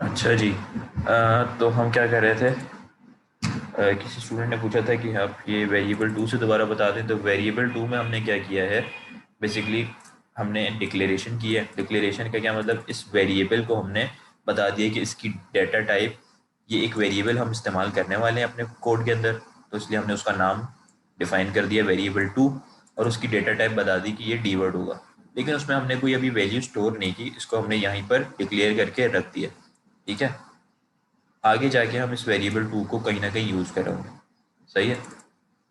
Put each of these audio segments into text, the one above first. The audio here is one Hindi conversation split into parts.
अच्छा जी। तो हम क्या कर रहे थे, किसी स्टूडेंट ने पूछा था कि आप ये वेरिएबल टू से दोबारा बता दें। तो वेरिएबल टू में हमने क्या किया है, बेसिकली हमने डिक्लेरेशन की है। डिक्लेरेशन का क्या मतलब, इस वेरिएबल को हमने बता दिया कि इसकी डाटा टाइप, ये एक वेरिएबल हम इस्तेमाल करने वाले हैं अपने कोड के अंदर, तो इसलिए हमने उसका नाम डिफाइन कर दिया वेरिएबल टू, और उसकी डेटा टाइप बता दी कि ये डी वर्ड होगा। लेकिन उसमें हमने कोई अभी वैल्यू स्टोर नहीं की, इसको हमने यहीं पर डिक्लेयर करके रख दिया। ठीक है, आगे जाके हम इस वेरिएबल टू को कहीं ना कहीं यूज़ करेंगे। सही है।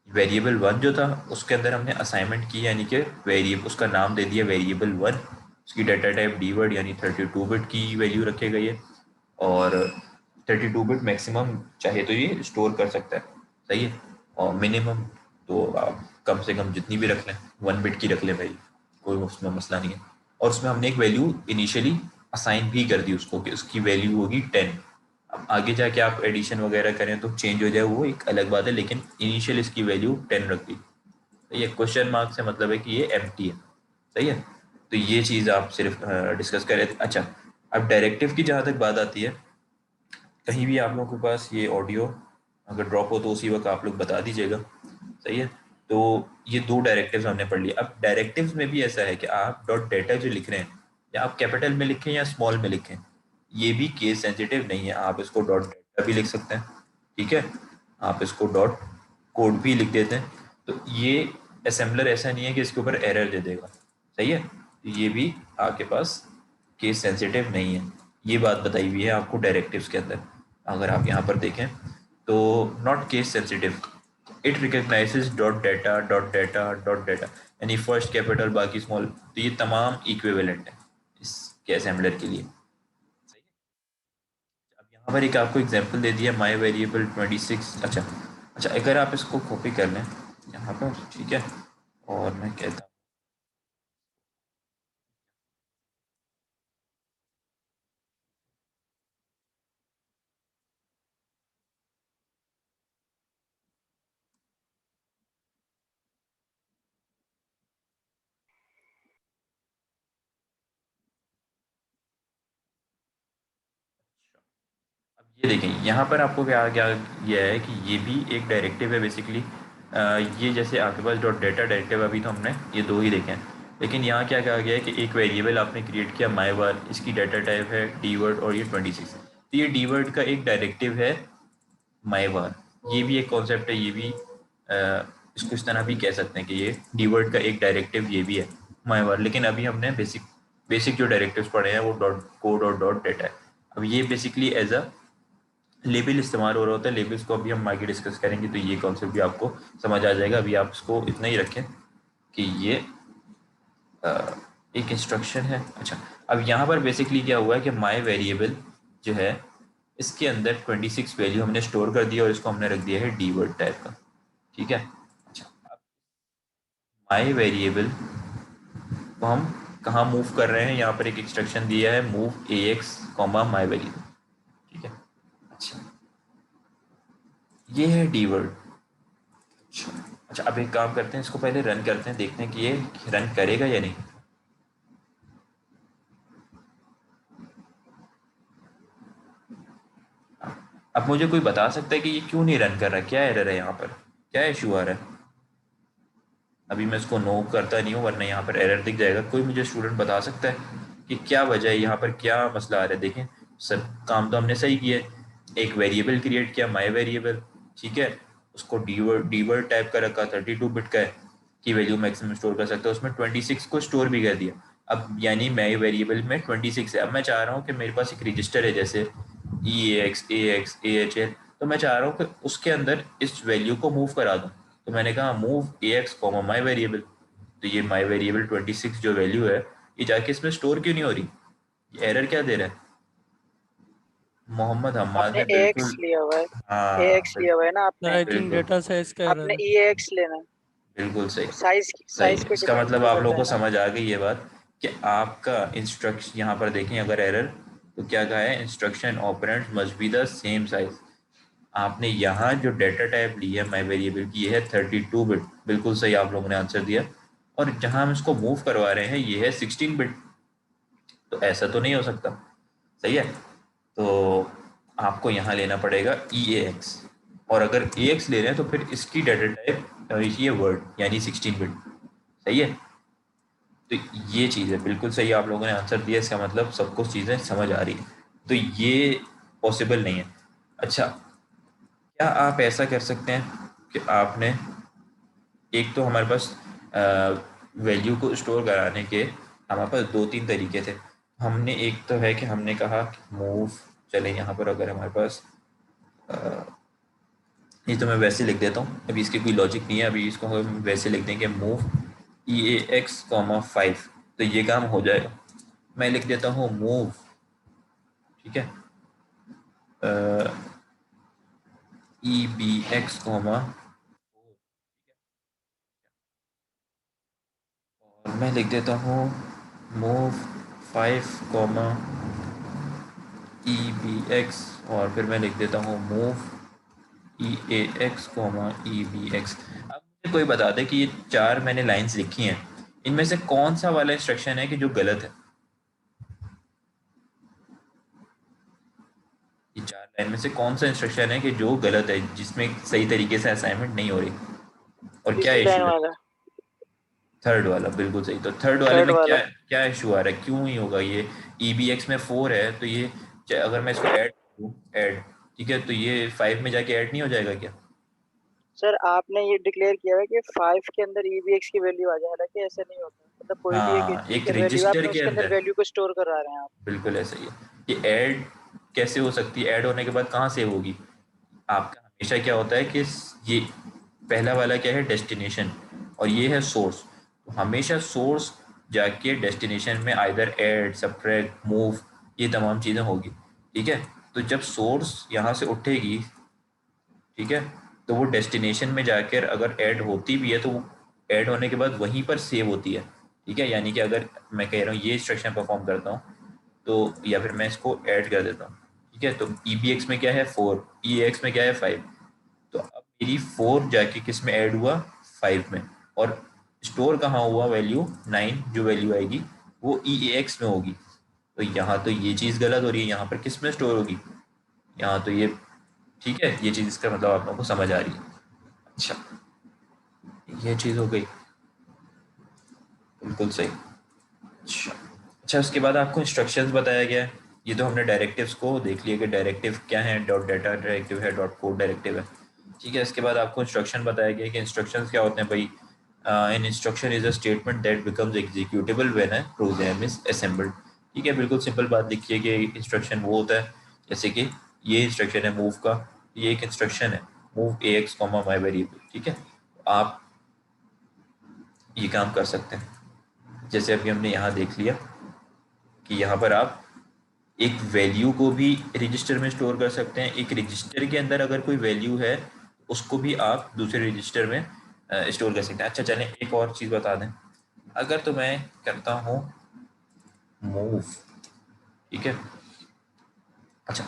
वेरिएबल वन जो था उसके अंदर हमने असाइनमेंट की, यानी कि वेरिएबल उसका नाम दे दिया वेरिएबल वन, उसकी डाटा टाइप डी वर्ड यानी 32 बिट की वैल्यू रखेगा ये। और 32 बिट मैक्सिमम चाहे तो ये स्टोर कर सकता है। सही है। और मिनिमम तो आप कम से कम जितनी भी रख लें, 1 बिट की रख लें भाई, कोई उसमें मसला नहीं है। और उसमें हमने एक वैल्यू इनिशियली असाइन भी कर दी उसको कि उसकी वैल्यू होगी 10। अब आगे जाके आप एडिशन वगैरह करें तो चेंज हो जाए, वो एक अलग बात है, लेकिन इनिशियल इसकी वैल्यू 10 रख दी। तो ये क्वेश्चन मार्क से मतलब है कि ये एम्प्टी है। सही है। तो ये चीज़ आप सिर्फ डिस्कस कर रहे थे। अच्छा, अब डायरेक्टिव की जहाँ तक बात आती है, कहीं भी आप लोगों के पास ये ऑडियो अगर ड्रॉप हो तो उसी वक्त आप लोग बता दीजिएगा। सही है। तो ये दो डायरेक्टिव्स हमने पढ़ लिया। अब डायरेक्टिव्स में भी ऐसा है कि आप डॉट डेटा जो लिख रहे हैं, या आप कैपिटल में लिखें या स्मॉल में लिखें, ये भी केस सेंसिटिव नहीं है। आप इसको डॉट डेटा भी लिख सकते हैं। ठीक है। आप इसको डॉट कोड भी लिख देते हैं। तो ये असेंबलर ऐसा नहीं है कि इसके ऊपर एरर दे देगा। सही है। तो ये भी आपके पास केस सेंसिटिव नहीं है। ये बात बताई हुई है आपको डायरेक्टिव्स के अंदर। अगर आप यहाँ पर देखें तो not case sensitive, it recognises dot data dot data dot data, यानी फर्स्ट कैपिटल बाकी स्मॉल, तो ये तमाम इक्विवेलेंट है इसके असेंबलर के लिए। सही है। अब यहाँ पर एक आपको एग्जांपल दे दिया, माई वेरिएबल 26। अच्छा अच्छा, अगर आप इसको कॉपी कर लें यहाँ पर, ठीक है, और मैं कहता हूँ अब ये देखें यहाँ पर आपको क्या क्या ये है कि ये भी एक डायरेक्टिव है बेसिकली। ये जैसे आपके पास डॉट डेटा डायरेक्टिव, अभी तो हमने ये दो ही देखे हैं, लेकिन यहाँ क्या कहा गया है कि एक वेरिएबल आपने क्रिएट किया माई वर, इसकी डाटा टाइप है डी वर्ड और ये 26। तो ये डी वर्ड का एक डायरेक्टिव है माई वर। ये भी एक कॉन्सेप्ट है, ये भी इसको इस तरह भी कह सकते हैं कि ये डी वर्ड का एक डायरेक्टिव ये भी है माई वर। लेकिन अभी हमने बेसिक बेसिक जो डायरेक्टिव्स पढ़े हैं वो डॉट कोड और डॉट डेटा है। अब ये बेसिकली एज अ लेबल इस्तेमाल हो रहा होता है। लेबल्स को अभी हम आगे डिस्कस करेंगे, तो ये कॉन्सेप्ट भी आपको समझ आ जाएगा। अभी आप इसको इतना ही रखें कि ये एक इंस्ट्रक्शन है। अच्छा, अब यहाँ पर बेसिकली क्या हुआ है कि माई वेरिएबल जो है, इसके अंदर 26 वैल्यू हमने स्टोर कर दिया और इसको हमने रख दिया है डी वर्ड टाइप का। ठीक है। अच्छा, अब माई वेरिएबल को हम कहाँ मूव कर रहे हैं, यहाँ पर एक इंस्ट्रक्शन दिया है मूव ए एक्स कॉमा माई वेरिएबल। ठीक है। अच्छा, ये है डी वर्ड। अच्छा अच्छा, अब एक काम करते हैं, इसको पहले रन करते हैं, देखते हैं कि ये रन करेगा या नहीं। अब मुझे कोई बता सकता है कि ये क्यों नहीं रन कर रहा, क्या एरर है यहाँ पर, क्या इशू आ रहा है। अभी मैं इसको नो करता नहीं हूँ, वरना यहाँ पर एरर दिख जाएगा। कोई मुझे स्टूडेंट बता सकता है कि क्या वजह है, यहाँ पर क्या मसला आ रहा है। देखें, सब काम तो हमने सही किया है, एक वेरिएबल क्रिएट किया माई वेरिएबल, ठीक है, उसको डी वर्ड टाइप का रखा, 32 बिट का है की वैल्यू मैक्सिमम स्टोर कर सकता है, उसमें 26 को स्टोर भी कर दिया। अब यानी माई वेरिएबल में 26 है। अब मैं चाह रहा हूँ कि मेरे पास एक रजिस्टर है, जैसे EAX AX AHL, तो मैं चाह रहा हूँ कि उसके अंदर इस वैल्यू को मूव करा दूँ। तो मैंने कहा मूव AX कॉमा माई वेरिएबल, तो ये माई वेरिएबल 26 जो वैल्यू है, ये जाके इसमें स्टोर क्यों नहीं हो रही, ये एरर क्या दे रहा है। मोहम्मद हम्माद आपने ने AX बिल्कुल, लिया हुआ है। हाँ AX लिया हुआ है ना आपने। आई थिंक बिल्कुल डेटा साइज का एरर आपने है। EAX लेना है। बिल्कुल सही। तो साइज सही साइज है, को इसका डिफाइन मतलब तो आप करता लोगों को है ना। समझ आ गई ये बात कि आपका इंस्ट्रक्शन यहाँ पर देखें, अगर एरर, तो क्या कहा है, instruction operand must be the same size. आपने यहाँ जो डेटा टाइप ली है माई वेरिएबल की, ये है 32 बिट, बिल्कुल सही आप लोगों ने आंसर दिया। और जहाँ हम इसको मूव करवा रहे हैं ये है 16 बिट, तो ऐसा तो नहीं हो सकता। सही है। तो आपको यहाँ लेना पड़ेगा EAX, और अगर AX ले रहे हैं तो फिर इसकी डाटा टाइप ये वर्ड यानी 16 बिट। सही है, तो ये चीज़ है, बिल्कुल सही आप लोगों ने आंसर दिया, इसका मतलब सबको चीज़ें समझ आ रही है। तो ये पॉसिबल नहीं है। अच्छा, क्या आप ऐसा कर सकते हैं कि आपने एक तो हमारे पास वैल्यू को स्टोर कराने के हमारे पास दो तीन तरीके थे। हमने एक तो है कि हमने कहा कि मूव, चले यहाँ पर अगर हमारे पास ये तो मैं वैसे लिख देता हूँ, अभी इसकी कोई लॉजिक नहीं है, अभी इसको हम वैसे लिख देंगे मूव EAX, 5, तो ये काम हो जाएगा। मैं लिख देता हूँ मूव, ठीक है, EBX, और मैं लिख देता हूँ मूव 5, EBX, और फिर मैं लिख देता हूँ मूव EAX, EBX। अब मुझे कोई बता दे कि ये चार मैंने लाइंस लिखी हैं, इनमें से कौन सा वाला इंस्ट्रक्शन है कि जो गलत है। ये चार लाइन में से कौन सा इंस्ट्रक्शन है कि जो गलत है, जिसमें सही तरीके से असाइनमेंट नहीं हो रही, और क्या तीसरी लाइन इशू है। वाला। थर्ड वाला, बिल्कुल सही। तो थर्ड वाले थर्ड में क्या वाला। क्या इशू आ रहा है, क्यों नहीं होगा ये। EBX में 4 है, तो ये अगर मैं इसको ऐड करूँ, ऐड, ठीक है, तो ये 5 में जाके ऐड नहीं हो जाएगा क्या। सर आपने ये डिक्लेयर किया है कि 5 के अंदर EVX की वैल्यू आ जाए, हालांकि ऐसा नहीं होता। मतलब कोई भी एक हाँ, एक इंटीजर वैल्यू है, रजिस्टर आपने के उसके अंदर अंदर, वैल्यू को स्टोर करा रहे हैं आप। बिल्कुल ऐसा ही है। ये ऐड कैसे हो सकती है, ऐड होने के बाद कहाँ सेव होगी। आपका हमेशा क्या होता है कि ये पहला वाला क्या है, डेस्टिनेशन, और ये है सोर्स। तो हमेशा सोर्स जाके डेस्टिनेशन में आइदर ऐड, सब्ट्रैक्ट, मूव, ये तमाम चीज़ें होगी। ठीक है, तो जब सोर्स यहाँ से उठेगी, ठीक है, तो वो डेस्टिनेशन में जाकर अगर ऐड होती भी है तो वो ऐड होने के बाद वहीं पर सेव होती है। ठीक है, यानी कि अगर मैं कह रहा हूँ ये इंस्ट्रक्शन परफॉर्म करता हूँ, तो या फिर मैं इसको ऐड कर देता हूँ। ठीक है, तो EBX में क्या है 4, EAX में क्या है 5, तो अब मेरी 4 जाके किस में ऐड हुआ, 5 में, और स्टोर कहाँ हुआ वैल्यू 9, जो वैल्यू आएगी वो EAX में होगी। तो यहाँ तो ये चीज़ गलत हो रही है, यहाँ पर किस में स्टोर होगी, यहाँ तो ये, ठीक है, ये चीज़ इसका मतलब आप लोगों को समझ आ रही है। अच्छा, ये चीज़ हो गई, बिल्कुल सही। अच्छा, अच्छा, उसके बाद आपको इंस्ट्रक्शंस बताया गया है। ये तो हमने डायरेक्टिव्स को देख लिया कि डायरेक्टिव क्या है, डॉट डाटा डायरेक्टिव है, डॉट कोड डायरेक्टिव है। ठीक है, इसके बाद आपको इंस्ट्रक्शन बताया गया कि इंस्ट्रक्शंस क्या होते हैं भाई। An instruction is a statement that becomes executable when a program is assembled. ठीक है, बिल्कुल सिंपल बात लिखी है कि इंस्ट्रक्शन वो होता है, जैसे कि ये इंस्ट्रक्शन है मूव का, ये एक इंस्ट्रक्शन है, मूव AX, माई वेरिएबल। ठीक है, आप ये काम कर सकते हैं। जैसे अभी हमने यहाँ देख लिया कि यहाँ पर आप एक वैल्यू को भी रजिस्टर में स्टोर कर सकते हैं, एक रजिस्टर के अंदर अगर कोई वैल्यू है उसको भी आप दूसरे रजिस्टर में स्टोर कर सकते हैं। अच्छा, चलें एक और चीज़ बता दें। अगर तो मैं करता हूँ मूव, ठीक है, अच्छा,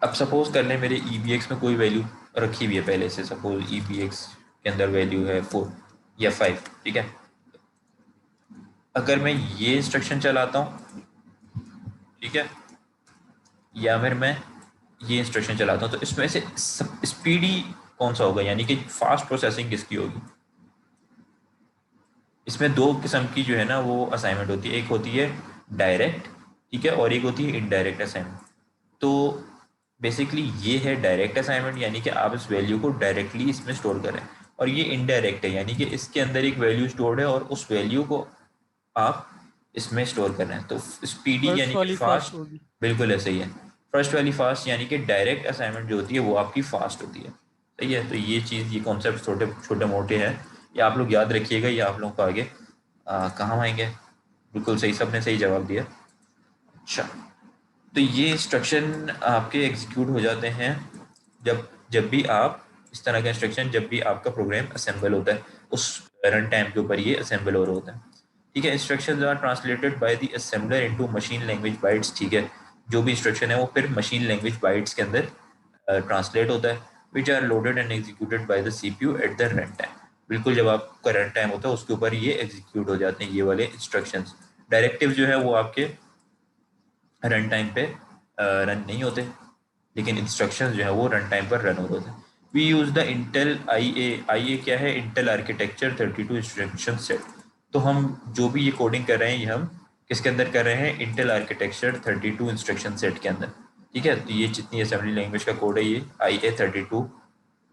अब सपोज कर लें मेरे EBX में कोई वैल्यू रखी हुई है पहले से, सपोज EBX के अंदर वैल्यू है 4 या 5। ठीक है, अगर मैं ये इंस्ट्रक्शन चलाता हूँ, ठीक है, या फिर मैं ये इंस्ट्रक्शन चलाता हूँ, तो इसमें से स्पीडी कौन सा होगा, यानी कि फास्ट प्रोसेसिंग किसकी होगी। इसमें दो किस्म की जो है ना वो असाइनमेंट होती है, एक होती है डायरेक्ट, ठीक है, और एक होती है इनडायरेक्ट असाइनमेंट। तो बेसिकली ये है डायरेक्ट असाइनमेंट, यानी कि आप इस वैल्यू को डायरेक्टली इसमें स्टोर करें, और ये इनडायरेक्ट है, यानी कि इसके अंदर एक वैल्यू स्टोर्ड है और उस वैल्यू को आप इसमें स्टोर कर रहे हैं। तो स्पीडी फर्स्ट यानी कि वाली फास्ट फास्ट, होगी। बिल्कुल ऐसे ही है। फर्स्ट वाली फास्ट, यानी कि डायरेक्ट असाइनमेंट जो होती है वो आपकी फास्ट होती है। सही है, तो ये चीज़, ये कॉन्सेप्ट छोटे छोटे मोटे हैं, ये आप लोग याद रखिएगा, ये आप लोगों को आगे काम आएंगे। बिल्कुल सही, सबने सही जवाब दिया। अच्छा, तो ये इंस्ट्रक्शन आपके एग्जीक्यूट हो जाते हैं जब जब भी आप इस तरह का इंस्ट्रक्शन, जब भी आपका प्रोग्राम असेंबल होता है, उस रन टाइम के ऊपर ये असेंबल हो रहा होता है। ठीक है, instructions are translated by the assembler into machine language bytes. ठीक है, जो भी इंस्ट्रक्शन है वो फिर मशीन लैंग्वेज बाइट्स के अंदर ट्रांसलेट होता है, which are loaded and executed by the CPU at the run time. बिल्कुल, जब आपका रन टाइम होता है उसके ऊपर ये एग्जीक्यूट हो जाते हैं, ये वाले इंस्ट्रक्शंस। डायरेक्टिव जो है वो आपके रन टाइम पे रन नहीं होते, लेकिन इंस्ट्रक्शंस जो है वो रन टाइम पर रन होते हैं। वी यूज़ द इंटेल आई ए क्या है, इंटेल आर्किटेक्चर 32 इंस्ट्रक्शन सेट। तो हम जो भी ये कोडिंग कर रहे हैं, ये हम किसके अंदर कर रहे हैं, इंटेल आर्किटेक्चर 32 इंस्ट्रक्शन सेट के अंदर। ठीक है, तो ये जितनी असेंबली लैंग्वेज का कोड है ये IA32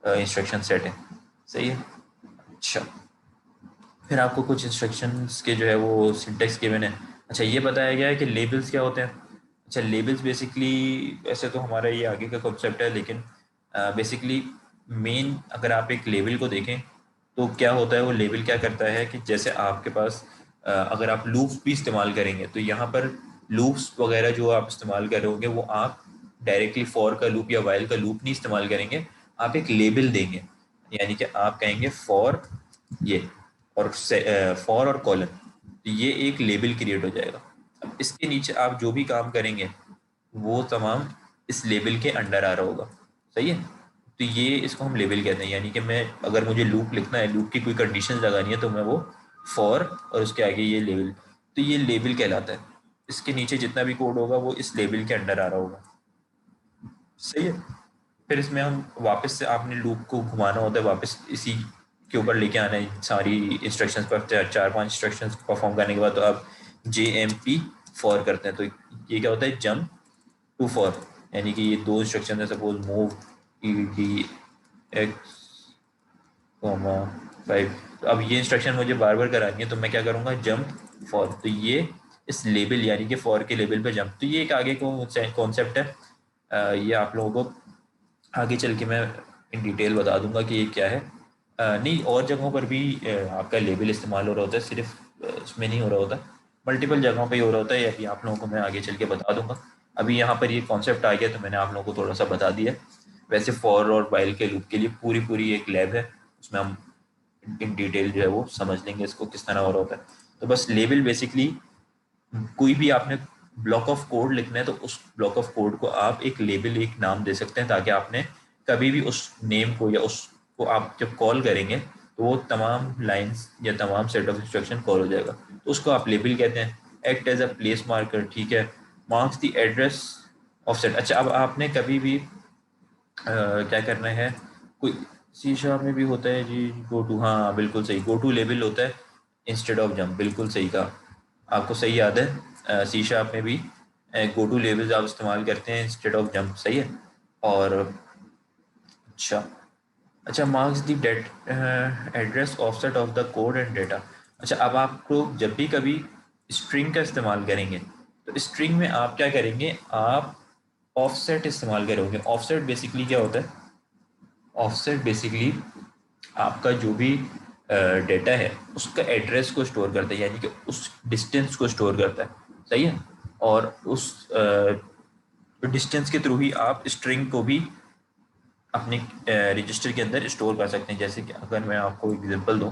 इंस्ट्रक्शन सेट है। सही है। अच्छा, फिर आपको कुछ इंस्ट्रक्शंस के जो है वो सिंटेक्स गिवन है। अच्छा, ये बताया गया है कि लेबल्स क्या होते हैं। अच्छा, लेबल्स बेसिकली, ऐसे तो हमारा ये आगे का कॉन्सेप्ट है, लेकिन बेसिकली मेन अगर आप एक लेबल को देखें तो क्या होता है, वो लेबल क्या करता है कि जैसे आपके पास अगर आप लूप्स भी इस्तेमाल करेंगे तो यहाँ पर लूप्स वगैरह जो आप इस्तेमाल कर रहे होंगे वो आप डायरेक्टली फॉर का लूप या वाइल का लूप नहीं इस्तेमाल करेंगे, आप एक लेबल देंगे। यानी कि आप कहेंगे फॉर ये, और फॉर और कॉलन, तो ये एक लेबल क्रिएट हो जाएगा। अब इसके नीचे आप जो भी काम करेंगे वो तमाम इस लेबल के अंडर आ रहा होगा। सही है, तो ये इसको हम लेबल कहते हैं। यानी कि मैं अगर मुझे लूप लिखना है, लूप की कोई कंडीशन लगानी है, तो मैं वो फॉर और उसके आगे ये लेबल, तो ये लेबल कहलाता है। इसके नीचे जितना भी कोड होगा वो इस लेबल के अंडर आ रहा होगा। सही है। फिर इसमें हम वापस से आपने लूप को घुमाना होता है, वापस इसी के ऊपर लेके आना है सारी इंस्ट्रक्शंस पर। चार पांच इंस्ट्रक्शंस परफॉर्म करने के बाद तो आप JMP फॉर करते हैं। तो ये क्या होता है, जंप टू फॉर। यानी कि ये दो इंस्ट्रक्शन है, सपोज मूव EDX, 5। तो अब ये इंस्ट्रक्शन मुझे बार बार करानी है, तो मैं क्या करूँगा, जंप फॉर। तो ये इस लेबल यानी कि फॉर के लेबल पे जंप, तो ये एक आगे को कॉन्सेप्ट है। ये आप लोगों को आगे चल के मैं इन डिटेल बता दूंगा कि ये क्या है। नहीं, और जगहों पर भी आपका लेबल इस्तेमाल हो रहा होता है, सिर्फ इसमें नहीं हो रहा होता, मल्टीपल जगहों पे ही हो रहा होता है। अभी आप लोगों को मैं आगे चल के बता दूंगा। अभी यहाँ पर ये कॉन्सेप्ट आ गया तो मैंने आप लोगों को थोड़ा सा बता दिया। वैसे फॉर और वाइल के लूप के लिए पूरी पूरी एक लैब है, उसमें हम इन डिटेल जो है वो समझ लेंगे इसको किस तरह हो रहा होता है। तो बस लेबल बेसिकली, कोई भी आपने ब्लॉक ऑफ कोड लिखना है तो उस ब्लॉक ऑफ कोड को आप एक लेबल, एक नाम दे सकते हैं, ताकि आपने कभी भी उस नेम को या उसको आप जब कॉल करेंगे तो वो तमाम लाइंस या तमाम सेट ऑफ इंस्ट्रक्शन कॉल हो जाएगा, तो उसको आप लेबल कहते हैं। Act as a place marker, ठीक है। Marks the address of set. अच्छा, अब आपने कभी भी क्या करना है, कोई सी शार्प में भी होता है जी गो टू, हाँ बिल्कुल सही, गो टू लेबल होता है इंस्टेड ऑफ जंप, बिल्कुल सही कहा, आपको सही याद है। सी शार्प में भी गो टू लेबल्स आप इस्तेमाल करते हैं इंस्टेड ऑफ जंप, सही है। और अच्छा, अच्छा, marks the date address offset of the code and data. अच्छा, अब आपको जब भी कभी स्ट्रिंग का इस्तेमाल करेंगे तो स्ट्रिंग में आप क्या करेंगे, आप ऑफसेट इस्तेमाल करोगे। ऑफसेट बेसिकली क्या होता है, ऑफसेट बेसिकली आपका जो भी डेटा है उसका एड्रेस को स्टोर करता है, यानी कि उस डिस्टेंस को स्टोर करता है। सही है। और उस डिस्टेंस के थ्रू ही आप स्ट्रिंग को भी अपने रजिस्टर के अंदर स्टोर कर सकते हैं। जैसे कि अगर मैं आपको एग्जांपल दूं,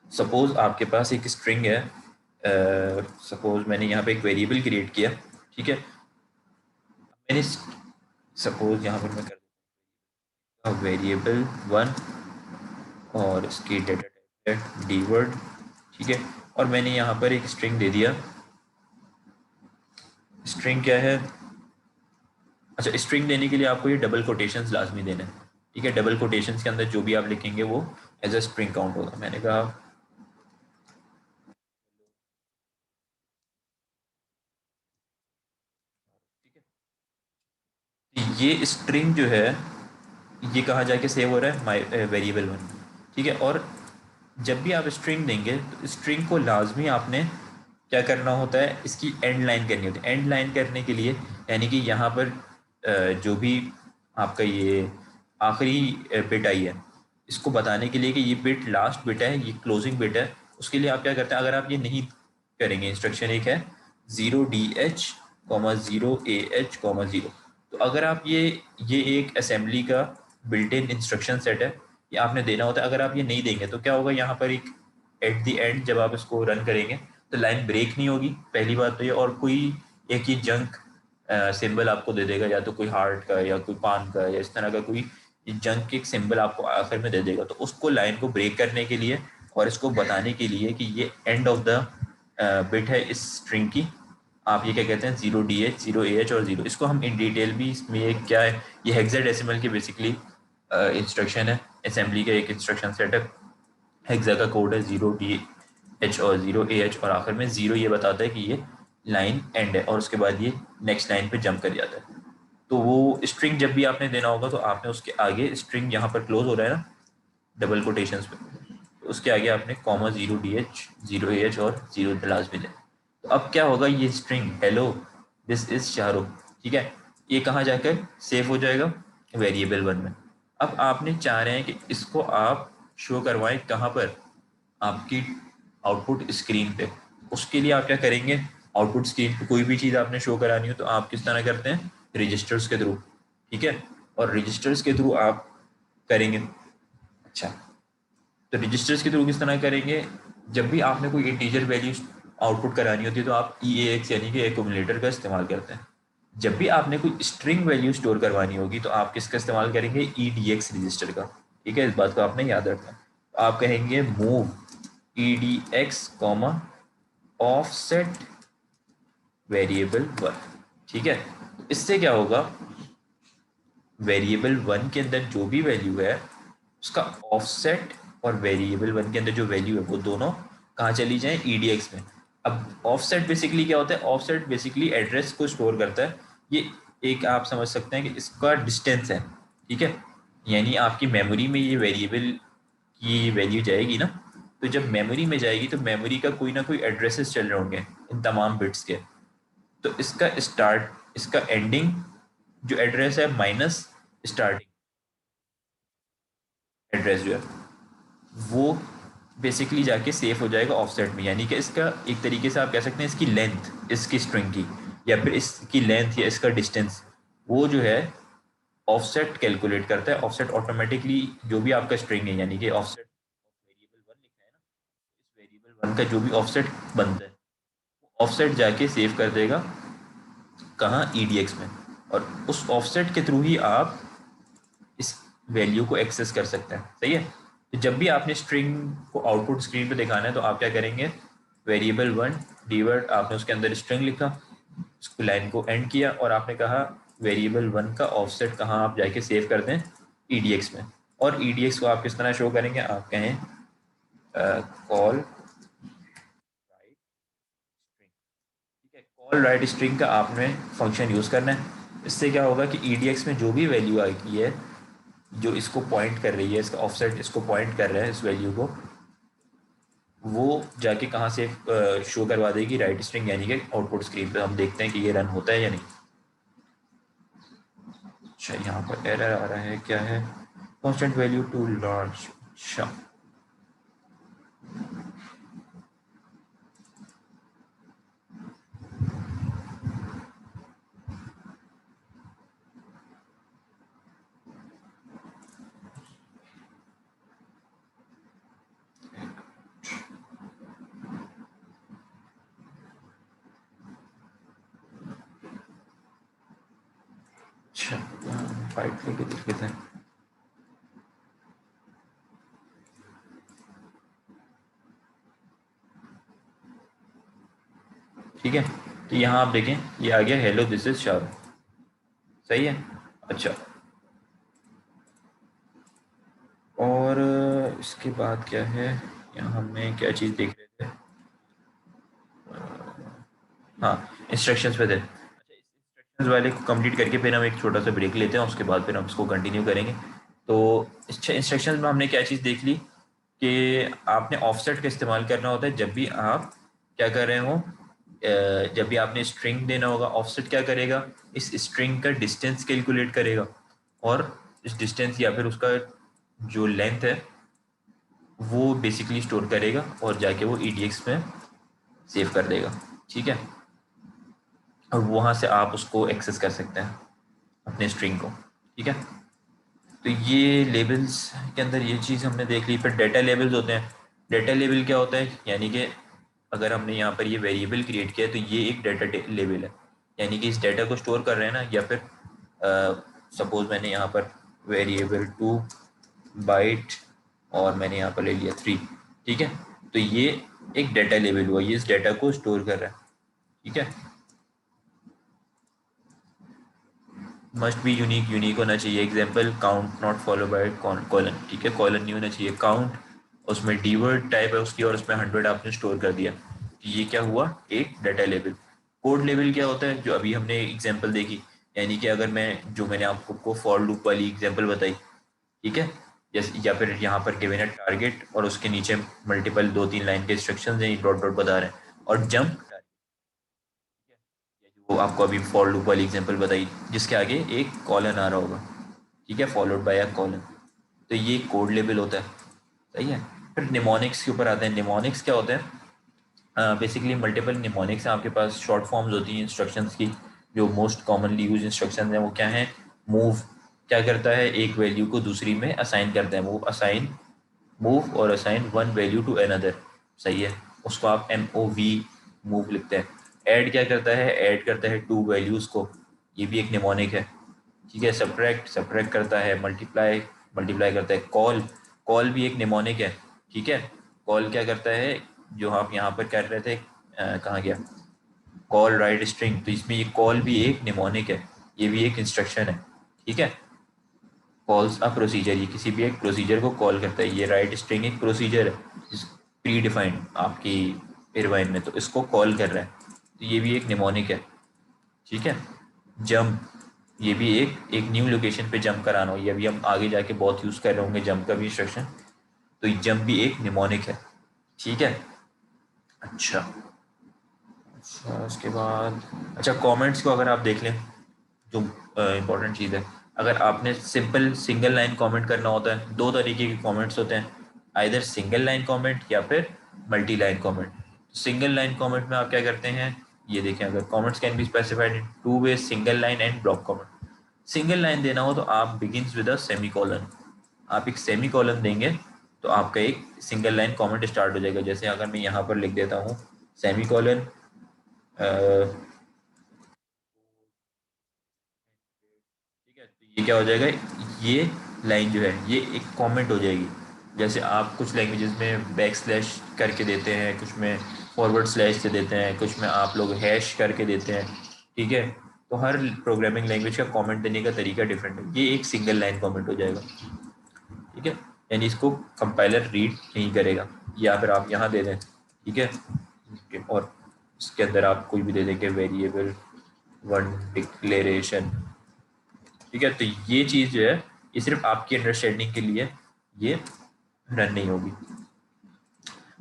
सपोज आपके पास एक स्ट्रिंग है, सपोज मैंने यहाँ पे एक वेरिएबल क्रिएट किया, ठीक है। मैंने सपोज यहाँ पर मैं कर दूंगा वेरिएबल 1 और इसकी डेटा टाइप है डी वर्ड, ठीक है। और मैंने यहाँ पर एक स्ट्रिंग दे दिया। स्ट्रिंग क्या है, अच्छा, स्ट्रिंग देने के लिए आपको ये डबल कोटेशंस लाजमी देना है, ठीक है। डबल कोटेशंस के अंदर जो भी आप लिखेंगे वो एज अ स्ट्रिंग काउंट होगा। मैंने कहा ये स्ट्रिंग जो है ये कहाँ जाके सेव हो रहा है, माई वेरिएबल 1, ठीक है। और जब भी आप स्ट्रिंग देंगे तो स्ट्रिंग को लाजमी आपने क्या करना होता है, इसकी एंड लाइन करनी होती है। एंड लाइन करने के लिए यानी कि यहाँ पर जो भी आपका ये आखिरी बिट आई है, इसको बताने के लिए कि ये बिट लास्ट बिट है, ये क्लोजिंग बिट है, उसके लिए आप क्या करते हैं, अगर आप ये नहीं करेंगे, इंस्ट्रक्शन एक है 0DH,0AH,0। तो अगर आप ये एक असेंबली का बिल्ट इन इंस्ट्रक्शन सेट है, ये आपने देना होता है। अगर आप ये नहीं देंगे तो क्या होगा, यहाँ पर एक एट द एंड जब आप इसको रन करेंगे तो लाइन ब्रेक नहीं होगी, पहली बात तो ये। और कोई एक ये जंक सिंबल आपको दे देगा, या तो कोई हार्ट का या कोई पान का या इस तरह का कोई जंक एक सिंबल आपको आखिर में दे देगा। तो उसको लाइन को ब्रेक करने के लिए और इसको बताने के लिए कि ये एंड ऑफ द बिट है इस स्ट्रिंग की, आप ये क्या कहते हैं 0DH 0AH और 0, इसको हम इन डिटेल भी, इसमें ये क्या है, ये हेक्साडेसिमल की बेसिकली इंस्ट्रक्शन है, असेंबली का एक इंस्ट्रक्शन सेट है। हेक्सा का कोड है 0DH और 0AH, और आखिर में 0 ये बताता है कि ये लाइन एंड है, और उसके बाद ये नेक्स्ट लाइन पे जंप कर जाता है। तो वो स्ट्रिंग जब भी आपने देना होगा तो आपने उसके आगे स्ट्रिंग यहाँ पर क्लोज हो रहा है ना डबल कोटेशंस पे, तो उसके आगे आपने कॉमा 0DH 0AH और 0 लास्ट में जाए। तो अब क्या होगा, ये string hello this is Shahrukh, ठीक है, ये कहाँ जाकर सेव हो जाएगा वेरिएबल 1 में। अब आपने चाह रहे हैं कि इसको आप शो करवाएं कहाँ पर, आपकी आउटपुट स्क्रीन पे। उसके लिए आप क्या करेंगे, आउटपुट स्क्रीन पे कोई भी चीज़ आपने शो करानी हो तो आप किस तरह करते हैं, रजिस्टर्स के थ्रू, ठीक है, और रजिस्टर्स के थ्रू आप करेंगे। अच्छा, तो रजिस्टर्स के थ्रू किस तरह करेंगे, जब भी आपने कोई इंटीजर वैल्यू आउटपुट करानी होती है तो आप EAX यानी कि एक्यूमुलेटर का इस्तेमाल करते हैं। जब भी आपने कोई स्ट्रिंग वैल्यू स्टोर करवानी होगी तो आप किसका इस्तेमाल करेंगे, EDX रजिस्टर का, ठीक है, इस बात को आपने याद रखना। तो आप कहेंगे move EDX comma offset variable 1, ठीक है। इससे क्या होगा, वेरिएबल 1 के अंदर जो भी वैल्यू है उसका ऑफसेट, और वेरिएबल 1 के अंदर जो वैल्यू है वो दोनों कहाँ चली जाएं, EDX में। अब ऑफसेट बेसिकली क्या होता है, ऑफसेट बेसिकली एड्रेस को स्टोर करता है। ये एक आप समझ सकते हैं कि इसका डिस्टेंस है, ठीक है, यानी आपकी मेमोरी में ये वेरिएबल की वैल्यू जाएगी ना, तो जब मेमोरी में जाएगी तो मेमोरी का कोई ना कोई एड्रेसेस चल रहे होंगे इन तमाम बिट्स के। तो इसका स्टार्ट, इसका एंडिंग जो एड्रेस है माइनस स्टार्टिंग एड्रेस जो है वो बेसिकली जाके सेफ हो जाएगा ऑफसेट में। यानी कि इसका एक तरीके से आप कह सकते हैं इसकी लेंथ, इसकी स्ट्रिंग की, या फिर इसकी लेंथ या इसका डिस्टेंस, वो जो है ऑफसेट कैलकुलेट करता है। ऑफसेट ऑटोमेटिकली जो भी आपका स्ट्रिंग है, यानी कि ऑफसेट वेरिएबल 1 लिखा है ना, इस वेरिएबल 1 का जो भी ऑफसेट बनता है ऑफसेट जाके सेव कर देगा कहाँ, EDX में, और उस ऑफसेट के थ्रू ही आप इस वैल्यू को एक्सेस कर सकते हैं, सही है। तो जब भी आपने स्ट्रिंग को आउटपुट स्क्रीन पे दिखाना है तो आप क्या करेंगे, वेरिएबल 1 डीवर्ड, आपने उसके अंदर स्ट्रिंग लिखा, उसको लाइन को एंड किया, और आपने कहा वेरिएबल 1 का ऑफसेट कहाँ आप जाके सेव कर दें, EDX में। और EDX को आप किस तरह शो करेंगे, आप कहें कॉल राइट स्ट्रिंग, ठीक है, कॉल राइट स्ट्रिंग का आपने फंक्शन यूज़ करना है। इससे क्या होगा कि EDX में जो भी वैल्यू आई है, जो इसको पॉइंट कर रही है, इसका ऑफसेट इसको पॉइंट कर रहा है इस वैल्यू को, वो जाके कहाँ से शो करवा देगी, राइट स्ट्रिंग, यानी कि आउटपुट स्क्रीन पे। हम देखते हैं कि ये रन होता है या नहीं। अच्छा, यहाँ पर एरर आ रहा है, क्या है, कांस्टेंट वैल्यू टू लार्ज। अच्छा, अच्छा, फाइट लेके देख लेते हैं। ठीक है, तो यहाँ आप देखें ये आ गया हेलो दिस इज शाहरुख, सही है। अच्छा, और इसके बाद क्या है, यहाँ हमने क्या चीज़ देख रहे थे, हाँ, इंस्ट्रक्शंस पे थे। अच्छा, इस इंस्ट्रक्शंस वाले को कंप्लीट करके फिर हम एक छोटा सा ब्रेक लेते हैं, उसके बाद फिर हम इसको कंटिन्यू करेंगे। तो इंस्ट्रक्शंस में हमने क्या चीज़ देख ली कि आपने ऑफसेट का इस्तेमाल करना होता है जब भी आप क्या कर रहे हो, जब भी आपने स्ट्रिंग देना होगा, ऑफसेट क्या करेगा, इस स्ट्रिंग का डिस्टेंस कैलकुलेट करेगा, और इस डिस्टेंस या फिर उसका जो लेंथ है वो बेसिकली स्टोर करेगा, और जाके वो EDX में सेव कर देगा, ठीक है, और वहाँ से आप उसको एक्सेस कर सकते हैं अपने स्ट्रिंग को, ठीक है। तो ये लेबल्स के अंदर ये चीज़ हमने देख ली। फिर डेटा लेबल्स होते हैं। डेटा लेबल क्या होता है, यानी कि अगर हमने यहाँ पर ये वेरिएबल क्रिएट किया है तो ये एक डेटा लेबल है, यानी कि इस डेटा को स्टोर कर रहे हैं ना, या फिर सपोज मैंने यहाँ पर वेरिएबल 2 बाइट और मैंने यहाँ पर ले लिया 3, ठीक है, तो ये एक डेटा लेबल हुआ, ये इस डेटा को स्टोर कर रहा है, ठीक है। मस्ट बी यूनिक, यूनिक होना चाहिए। Example count not follow by colon, ठीक है, कॉलन नहीं होना चाहिए। काउंट उसमें डी वर्ड टाइप है उसकी और उसमें 100 आपने स्टोर कर दिया, ये क्या हुआ, एक डाटा लेवल। कोड लेवल क्या होता है, जो अभी हमने एग्जाम्पल देखी, यानी कि अगर मैं जो मैंने आपको फॉर लूप वाली एग्जाम्पल बताई, ठीक है, जैसे या फिर यहाँ पर गिवन है टारगेट और उसके नीचे मल्टीपल 2-3 लाइन के इंस्ट्रक्शंस हैं, डॉट डॉट बता रहे हैं, और जंप, वो आपको अभी फॉर लूप वाली एग्जांपल बताई जिसके आगे एक कॉलन आ रहा होगा, ठीक है, फॉलोड बाय अ कॉलन, तो ये कोड लेवल होता है, सही है। फिर निमोनिक्स के ऊपर आते हैं। निमोनिक्स क्या होते हैं, बेसिकली मल्टीपल निमोनिक्स हैं आपके पास, शॉर्ट फॉर्म्स होती हैं इंस्ट्रक्शंस की। जो मोस्ट कॉमनली यूज इंस्ट्रक्शंस हैं वो क्या हैं, मूव क्या करता है, एक वैल्यू को दूसरी में असाइन करता है, मूव असाइन, मूव और assign one value to another, सही है, उसको आप MOV मूव लिखते हैं। ऐड क्या करता है, ऐड करता है टू वैल्यूज़ को, ये भी एक निमोनिक है, ठीक है। सब्ट्रैक्ट, सब्ट्रैक्ट करता है। मल्टीप्लाई, मल्टीप्लाई करता है। कॉल, कॉल भी एक निमोनिक है, ठीक है। कॉल क्या करता है, जो आप यहाँ पर कर रहे थे, कहाँ गया, कॉल राइट स्ट्रिंग, तो इसमें ये कॉल भी एक निमोनिक है, ये भी एक इंस्ट्रक्शन है, ठीक है। कॉल्स अ प्रोसीजर, ये किसी भी एक प्रोसीजर को कॉल करता है। ये राइट स्ट्रिंग एक प्रोसीजर है प्री डिफाइंड आपकी इरवाइन में, तो इसको कॉल कर रहा है, तो ये भी एक निमोनिक है, ठीक है। जंप, ये भी एक न्यू लोकेशन पे जंप कराना हो, ये अभी हम आगे जाके बहुत यूज़ कर रहे होंगे जंप का भी इंस्ट्रक्शन, तो जंप भी एक निमोनिक है, ठीक है। अच्छा, अच्छा उसके बाद, अच्छा कमेंट्स को अगर आप देख लें, जो इम्पोर्टेंट चीज़ है, अगर आपने सिंपल सिंगल लाइन कमेंट करना होता है, दो तरीके के कमेंट्स होते हैं, आइदर सिंगल लाइन कमेंट या फिर multi line comment. Single line comment में आप क्या करते हैं, ये देखें, अगर comments can be specified in two way, single line and block comment. Single line देना हो तो आप begins with a semi colon, आप एक सेमी कॉलन देंगे तो आपका एक सिंगल लाइन कमेंट स्टार्ट हो जाएगा। जैसे अगर मैं यहाँ पर लिख देता हूँ सेमी कॉलन, ठीक है, तो ये क्या हो जाएगा, ये लाइन जो है ये एक कमेंट हो जाएगी। जैसे आप कुछ लैंग्वेजेस में बैक स्लैश करके देते हैं, कुछ में फॉरवर्ड स्लैश से देते हैं, कुछ में आप लोग हैश करके देते हैं, ठीक है। तो हर प्रोग्रामिंग लैंग्वेज का कमेंट देने का तरीका डिफरेंट है, ये एक सिंगल लाइन कमेंट हो जाएगा, ठीक है। यानी इसको कंपाइलर रीड नहीं करेगा, या फिर आप यहाँ दे दें, ठीक है, और इसके अंदर आप कोई भी दे देंगे वेरिएबल वन डिक्लेरेशन, ठीक है। तो ये चीज़ जो है ये सिर्फ आपकी अंडरस्टैंडिंग के लिए ये रन नहीं होगी।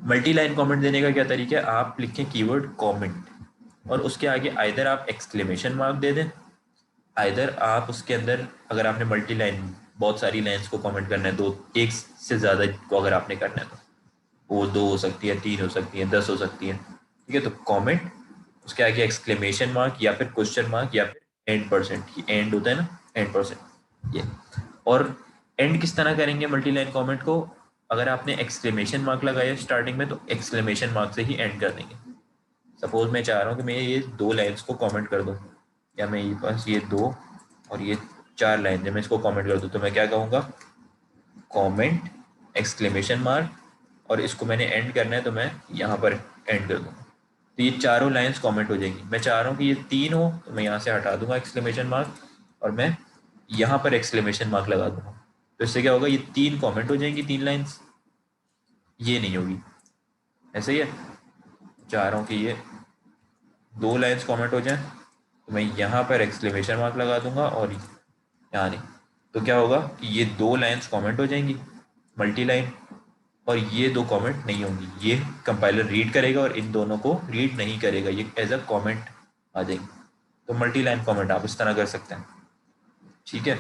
मल्टी लाइन कमेंट देने का क्या तरीका है, आप लिखें कीवर्ड कमेंट और उसके आगे आइदर आप एक्सक्लेमेशन मार्क दे दें, आइदर आप उसके अंदर, अगर आपने मल्टी लाइन बहुत सारी लाइंस को कमेंट करना है, दो एक से ज़्यादा को अगर आपने करना है, तो वो 2 हो सकती है, 3 हो सकती है, 10 हो सकती है, ठीक है। तो कमेंट, उसके आगे एक्सक्लेमेशन मार्क या फिर क्वेश्चन मार्क या फिर एंड परसेंट, एंड होता है ना, एंड परसेंट, ये। और एंड किस तरह करेंगे मल्टी लाइन कॉमेंट को, अगर आपने एक्सक्लेमेशन मार्क लगाया स्टार्टिंग में तो एक्सक्लेमेशन मार्क से ही एंड कर देंगे। सपोज मैं चाह रहा हूँ कि मैं ये 2 लाइन्स को कमेंट कर दूँ, या मैं ये पास ये 2 और ये 4 लाइन है, मैं इसको कमेंट कर दूँ, तो मैं क्या कहूँगा, कमेंट एक्सक्लेमेशन मार्क, और इसको मैंने एंड करना है तो मैं यहाँ पर एंड कर दूँगा, तो ये चारों लाइंस कमेंट हो जाएंगी। मैं चाह रहा हूँ कि ये 3 हो तो मैं यहाँ से हटा दूंगा एक्सक्लेमेशन मार्क और मैं यहाँ पर एक्सक्लेमेशन मार्क लगा दूंगा, तो इससे क्या होगा, ये 3 कमेंट हो जाएंगी, 3 लाइंस, ये नहीं होगी। ऐसे ही है, चाह रहा हूँ कि ये 2 लाइंस कमेंट हो जाएं तो मैं यहाँ पर एक्सक्लेमेशन मार्क लगा दूंगा और यहाँ नहीं, तो क्या होगा कि ये 2 लाइंस कमेंट हो जाएंगी मल्टी लाइन, और ये 2 कमेंट नहीं होंगी, ये कंपाइलर रीड करेगा और इन दोनों को रीड नहीं करेगा, ये एज अ कमेंट आ जाएंगे। तो मल्टी लाइन कमेंट आप इस तरह कर सकते हैं, ठीक है।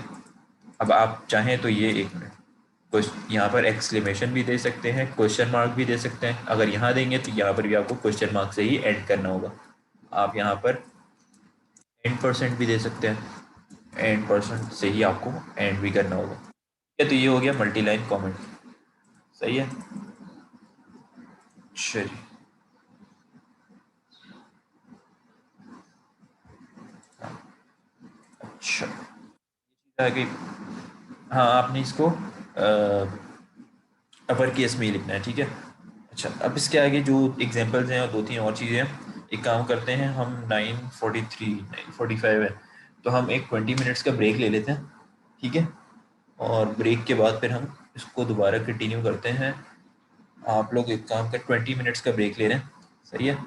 अब आप चाहें तो ये एक मिनट, कुछ यहाँ पर एक्सक्लेमेशन भी दे सकते हैं, क्वेश्चन मार्क भी दे सकते हैं, अगर यहाँ देंगे तो यहाँ पर भी आपको क्वेश्चन मार्क से ही एंड करना होगा। आप यहाँ पर एंड परसेंट भी दे सकते हैं, एंड परसेंट से ही आपको एंड भी करना होगा, ठीक है। तो ये हो गया मल्टी लाइन कमेंट, सही है, चलिए। अच्छा, आगे, हाँ आपने इसको अपर केस में ही लिखना है, ठीक है। अच्छा, अब इसके आगे जो एग्जांपल्स हैं और 2-3 और चीज़ें हैं, एक काम करते हैं हम, 943 945 है, तो हम एक 20 मिनट्स का ब्रेक ले लेते हैं, ठीक है, और ब्रेक के बाद फिर हम इसको दोबारा कंटिन्यू करते हैं। आप लोग एक काम कर 20 मिनट्स का ब्रेक ले रहे हैं, सही है।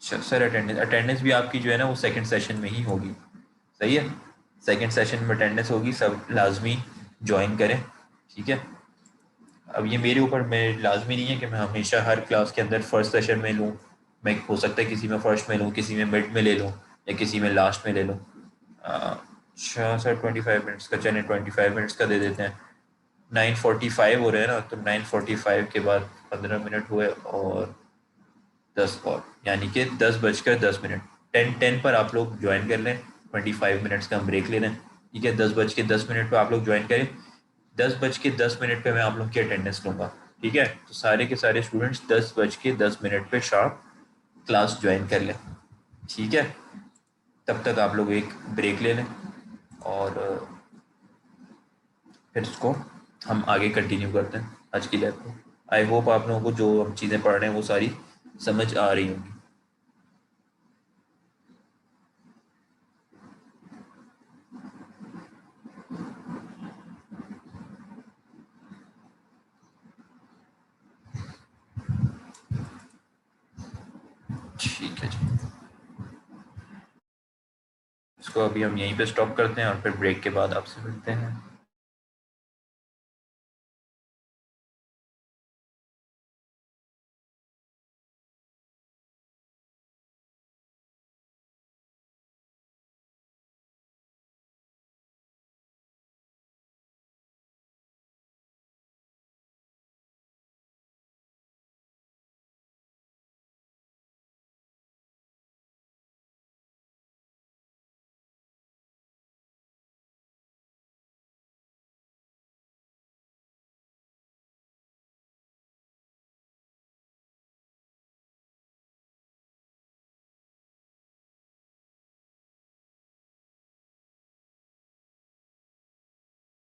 सर अटेंडेंस भी आपकी जो है ना वो सेकंड सेशन में ही होगी, सही है। सेकंड सेशन में अटेंडेंस होगी, सब लाजमी ज्वाइन करें, ठीक है। अब ये मेरे ऊपर मैं लाजमी नहीं है कि मैं हमेशा हर क्लास के अंदर फर्स्ट सेशन में लूँ। मैं हो सकता है किसी में फर्स्ट में लूँ, किसी में मिड में ले लूँ, या किसी में लास्ट में ले लूँ। अच्छा सर 25 मिनट्स का, चलें 25 मिनट्स का दे देते हैं। 9:45 हो रहे हैं ना, तो 9:45 के बाद 15 मिनट हुए और 10 और, यानी कि 10:10। 10:10 पर आप लोग ज्वाइन कर लें। 25 मिनट्स का हम ब्रेक ले लें, ठीक है। 10:10 पर आप लोग ज्वाइन करें। 10:10 पे मैं आप लोग की अटेंडेंस लूँगा, ठीक है। तो सारे के सारे स्टूडेंट्स 10:10 पे शार्प क्लास ज्वाइन कर लें, ठीक है। तब तक आप लोग एक ब्रेक ले लें और फिर इसको हम आगे कंटिन्यू करते हैं आज की लैब को। आई होप आप लोगों को जो हम चीज़ें पढ़ रहे हैं वो सारी समझ आ रही होंगी। ठीक है जी, इसको अभी हम यहीं पे स्टॉप करते हैं और फिर ब्रेक के बाद आपसे मिलते हैं।